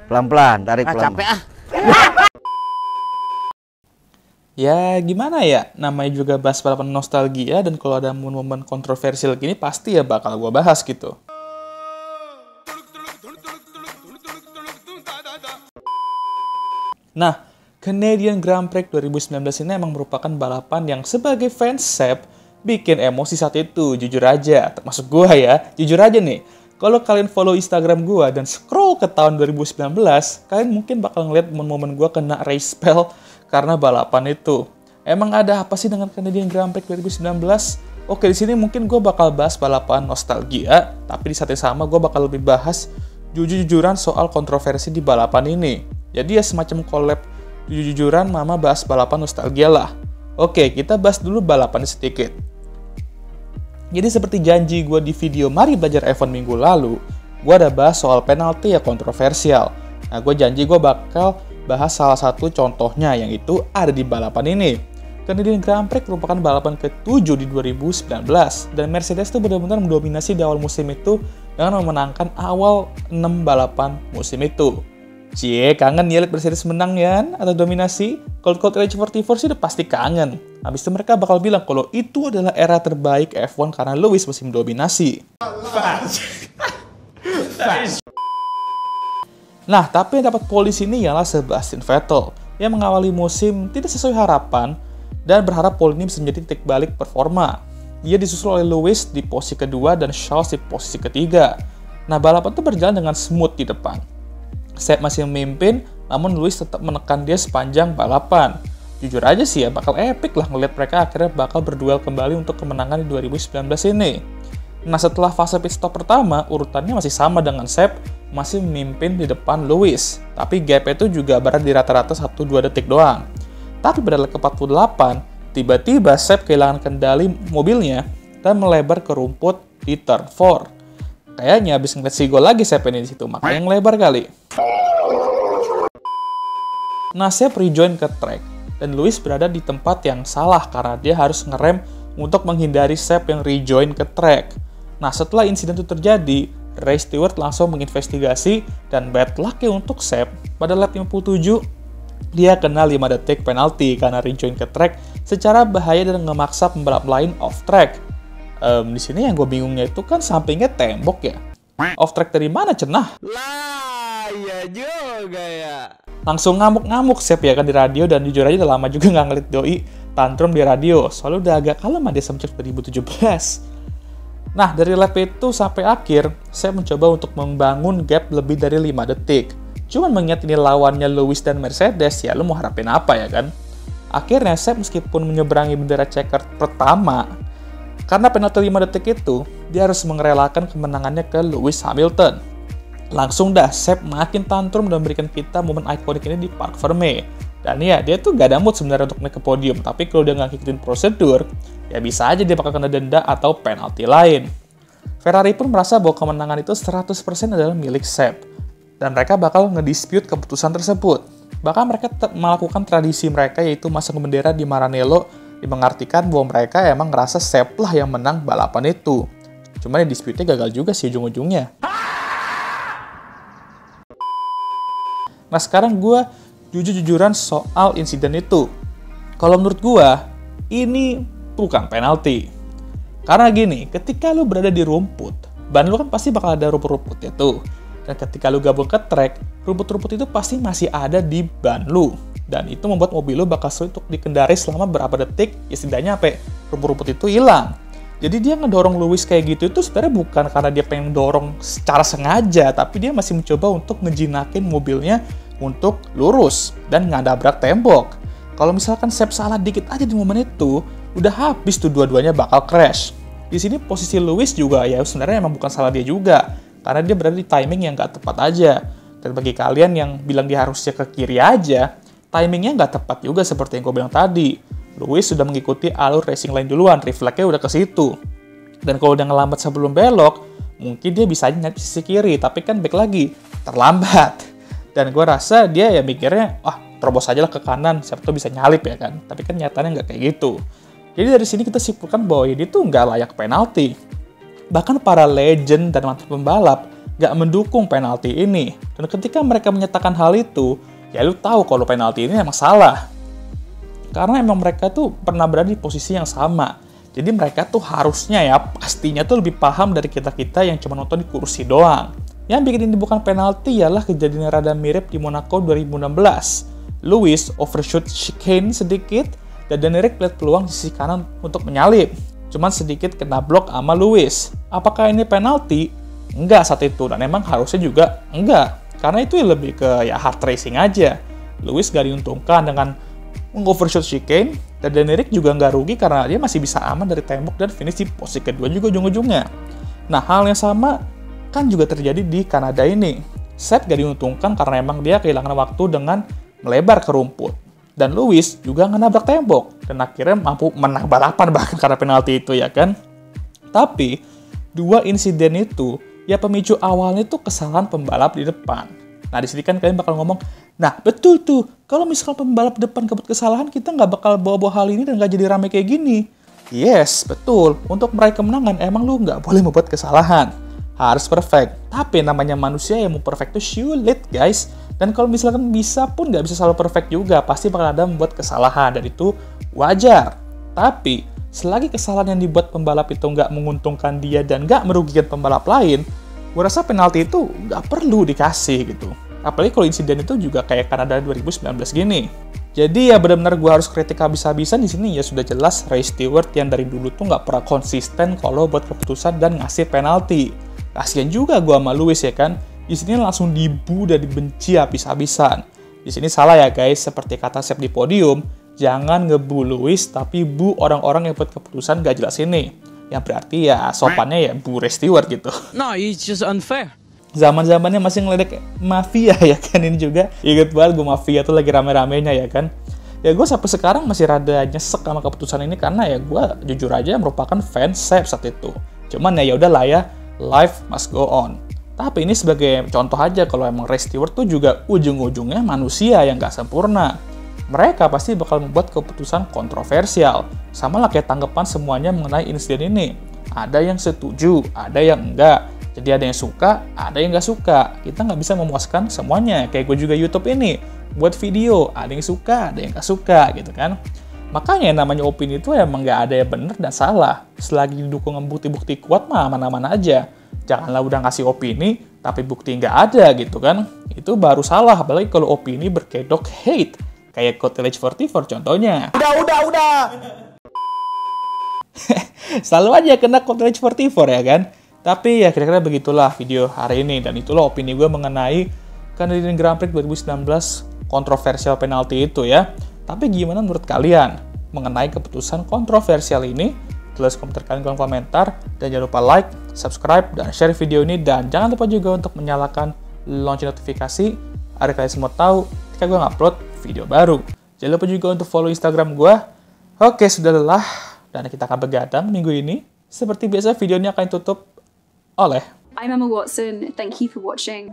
Pelan-pelan, tarik pelan. Capek ah. Ya gimana ya, namanya juga bahas balapan nostalgia, dan kalau ada momen-momen kontroversial gini pasti ya bakal gue bahas gitu. Nah, Canadian Grand Prix 2019 ini emang merupakan balapan yang sebagai fans Sep bikin emosi saat itu, jujur aja. Termasuk gue ya, jujur aja nih. Kalau kalian follow Instagram gue dan scroll ke tahun 2019, kalian mungkin bakal ngeliat momen-momen gue kena race spell karena balapan itu. Emang ada apa sih dengan Canadian Grand Prix 2019? Oke, di sini mungkin gue bakal bahas balapan nostalgia, tapi di saat yang sama gue bakal lebih bahas jujur-jujuran soal kontroversi di balapan ini. Jadi ya semacam collab jujur-jujuran mama bahas balapan nostalgia lah. Oke, kita bahas dulu balapan sedikit. Jadi seperti janji gue di video Mari Belajar F1 minggu lalu, gue ada bahas soal penalti ya kontroversial. Nah, gue janji gue bakal bahas salah satu contohnya yang itu ada di balapan ini. Canadian Grand Prix merupakan balapan ke-7 di 2019, dan Mercedes tuh benar-benar mendominasi di awal musim itu dengan memenangkan awal 6 balapan musim itu. Cie, kangen ya liat Mercedes menang ya, atau dominasi? Kalau LH44 sih udah pasti kangen. Habis itu mereka bakal bilang kalau itu adalah era terbaik F1 karena Lewis masih mendominasi. Nah, tapi yang dapat polis ini ialah Sebastian Vettel, yang mengawali musim tidak sesuai harapan, dan berharap pole ini bisa menjadi titik balik performa. Dia disusul oleh Lewis di posisi kedua dan Charles di posisi ketiga. Nah, balapan itu berjalan dengan smooth di depan. Sep masih memimpin, namun Lewis tetap menekan dia sepanjang balapan. Jujur aja sih ya, bakal epic lah ngeliat mereka akhirnya bakal berduel kembali untuk kemenangan di 2019 ini. Nah, setelah fase pit stop pertama, urutannya masih sama dengan Sep, masih memimpin di depan Lewis. Tapi gap itu juga berada di rata-rata 1-2 detik doang. Tapi pada lap ke-48, tiba-tiba Sep kehilangan kendali mobilnya dan melebar ke rumput di turn 4. Kayaknya habis ngeliat si gol lagi Sep ini di situ, makanya ngelebar kali. Nah, Sep rejoin ke track, dan Lewis berada di tempat yang salah karena dia harus ngerem untuk menghindari Sep yang rejoin ke track. Nah, setelah insiden itu terjadi, Ray Stewart langsung menginvestigasi, dan bad luck ya untuk Sep. Pada lap 57, dia kena 5 detik penalti karena rejoin ke track secara bahaya dan memaksa pembalap lain off track. Di sini yang gue bingungnya itu kan sampingnya tembok ya. Off track dari mana cenah? Lah, iya juga ya. Langsung ngamuk-ngamuk Sep ya kan di radio, dan jujur aja udah lama juga nggak ngeliat doi tantrum di radio. Soalnya udah agak kalem dia sejak 2017. Nah, dari lap itu sampai akhir, Sep mencoba untuk membangun gap lebih dari 5 detik. Cuman mengingat ini lawannya Lewis dan Mercedes, ya lu mau harapin apa ya kan? Akhirnya Sep meskipun menyeberangi bendera checkered pertama, karena penalti 5 detik itu, dia harus mengerelakan kemenangannya ke Lewis Hamilton. Langsung dah, Sep makin tantrum dan memberikan kita momen ikonik ini di Parc Fermé. Dan ya, dia tuh gak ada mood sebenarnya untuk naik ke podium, tapi kalau dia nggak ngikutin prosedur, ya bisa aja dia bakal kena denda atau penalti lain. Ferrari pun merasa bahwa kemenangan itu 100% adalah milik Sep, dan mereka bakal ngedispute keputusan tersebut. Bahkan mereka tetap melakukan tradisi mereka, yaitu masang bendera di Maranello, yang mengartikan bahwa mereka emang ngerasa Sep lah yang menang balapan itu. Cuman ya dispute-nya gagal juga sih ujung-ujungnya. Nah, sekarang gue jujur-jujuran soal insiden itu. Kalau menurut gue, ini bukan penalti. Karena gini, ketika lu berada di rumput, ban lu kan pasti bakal ada rumput-rumputnya tuh. Dan ketika lu gabung ke track, rumput-rumput itu pasti masih ada di ban lu. Dan itu membuat mobil lu bakal sulit untuk dikendarai selama berapa detik, ya setidaknya sampai rumput-rumput itu hilang. Jadi dia ngedorong Lewis kayak gitu itu sebenarnya bukan karena dia pengen dorong secara sengaja, tapi dia masih mencoba untuk ngejinakin mobilnya untuk lurus dan nggak dabrak tembok. Kalau misalkan Sep salah dikit aja di momen itu, udah habis tuh dua-duanya bakal crash. Di sini posisi Lewis juga ya sebenarnya emang bukan salah dia juga, karena dia berada di timing yang nggak tepat aja. Dan bagi kalian yang bilang dia harusnya ke kiri aja, timingnya nggak tepat juga seperti yang gue bilang tadi. Lewis sudah mengikuti alur racing line duluan, refleksnya udah ke situ. Dan kalau udah ngelambat sebelum belok, mungkin dia bisa aja nyari sisi kiri, tapi kan back lagi, terlambat. Dan gue rasa dia ya mikirnya, terobos aja lah ke kanan, siapa tuh bisa nyalip ya kan. Tapi kan nyatanya nggak kayak gitu. Jadi dari sini kita simpulkan bahwa dia tuh nggak layak penalti. Bahkan para legend dan mantan pembalap nggak mendukung penalti ini. Dan ketika mereka menyatakan hal itu, ya lu tahu kalau penalti ini emang salah. Karena emang mereka tuh pernah berada di posisi yang sama. Jadi mereka tuh harusnya ya, pastinya tuh lebih paham dari kita-kita yang cuma nonton di kursi doang. Yang bikin ini bukan penalti ialah kejadian rada mirip di Monaco 2016. Lewis overshoot chicane sedikit, dan Danirik lihat peluang di sisi kanan untuk menyalip. Cuman sedikit kena blok sama Lewis. Apakah ini penalti? Enggak saat itu, dan emang harusnya juga enggak. Karena itu lebih ke ya hard racing aja. Lewis gak diuntungkan dengan overshoot chicane, dan Danirik juga nggak rugi karena dia masih bisa aman dari tembok dan finish di posisi kedua juga ujung-ujungnya. Nah, hal yang sama kan juga terjadi di Kanada ini. Seth gak diuntungkan karena emang dia kehilangan waktu dengan melebar ke rumput. Dan Lewis juga nggak nabrak tembok, dan akhirnya mampu menang balapan bahkan karena penalti itu ya kan. Tapi, dua insiden itu, ya pemicu awalnya tuh kesalahan pembalap di depan. Nah, di sini kan kalian bakal ngomong, nah betul tuh, kalau misalkan pembalap depan kebut kesalahan, kita nggak bakal bawa-bawa hal ini dan nggak jadi rame kayak gini. Yes, betul. Untuk meraih kemenangan, emang lu nggak boleh membuat kesalahan. Harus perfect. Tapi namanya manusia yang mau perfect tuh sulit, guys. Dan kalau misalkan bisa pun nggak bisa selalu perfect juga. Pasti bakal ada membuat kesalahan, dan itu wajar. Tapi, selagi kesalahan yang dibuat pembalap itu nggak menguntungkan dia dan nggak merugikan pembalap lain, gue rasa penalti itu nggak perlu dikasih gitu. Apalagi kalau insiden itu juga kayak Kanada 2019 gini. Jadi ya benar-benar gue harus kritik habis-habisan di sini ya sudah jelas Ray Stewart yang dari dulu tuh nggak pernah konsisten kalau buat keputusan dan ngasih penalti. Kasian juga gue sama Lewis ya kan. Di sini langsung dibu dan dibenci habis-habisan. Di sini salah ya guys, seperti kata Sep di podium, jangan ngebu Lewis tapi bu orang-orang yang buat keputusan gak jelas ini. Yang berarti ya sopannya ya bu Ray Stewart gitu. No, it's just unfair. Zaman-zamannya masih ngeledek mafia ya kan ini juga. Ingat banget gue mafia tuh lagi rame-ramenya ya kan. Ya gue sampai sekarang masih rada nyesek sama keputusan ini karena ya gue jujur aja merupakan fans Sep saat itu. Cuman ya udahlah ya, life must go on. Tapi ini sebagai contoh aja kalau emang Ray Stewart tuh juga ujung-ujungnya manusia yang gak sempurna. Mereka pasti bakal membuat keputusan kontroversial. Sama lah kayak tanggapan semuanya mengenai insiden ini. Ada yang setuju, ada yang enggak. Jadi ada yang suka, ada yang nggak suka. Kita nggak bisa memuaskan semuanya. Kayak gue juga YouTube ini. Buat video, ada yang suka, ada yang nggak suka gitu kan. Makanya namanya opini itu emang nggak ada yang benar dan salah. Selagi didukung bukti-bukti kuat mah aman-aman aja. Janganlah udah ngasih opini, tapi bukti nggak ada gitu kan. Itu baru salah, apalagi kalau opini berkedok hate. Kayak Cottage 44 contohnya. Udah. Selalu aja kena Cottage 44 ya kan. Tapi ya kira-kira begitulah video hari ini. Dan itulah opini gue mengenai Canadian Grand Prix 2019 kontroversial penalti itu ya. Tapi gimana menurut kalian mengenai keputusan kontroversial ini? Tulis komentar kalian di kolom komentar. Dan jangan lupa like, subscribe, dan share video ini. Dan jangan lupa juga untuk menyalakan lonceng notifikasi agar kalian semua tahu ketika gue ngupload video baru. Jangan lupa juga untuk follow Instagram gue. Oke, sudah lelah. Dan kita akan begadang minggu ini. Seperti biasa video ini akan ditutup oleh I'm Emma Watson. Thank you for watching.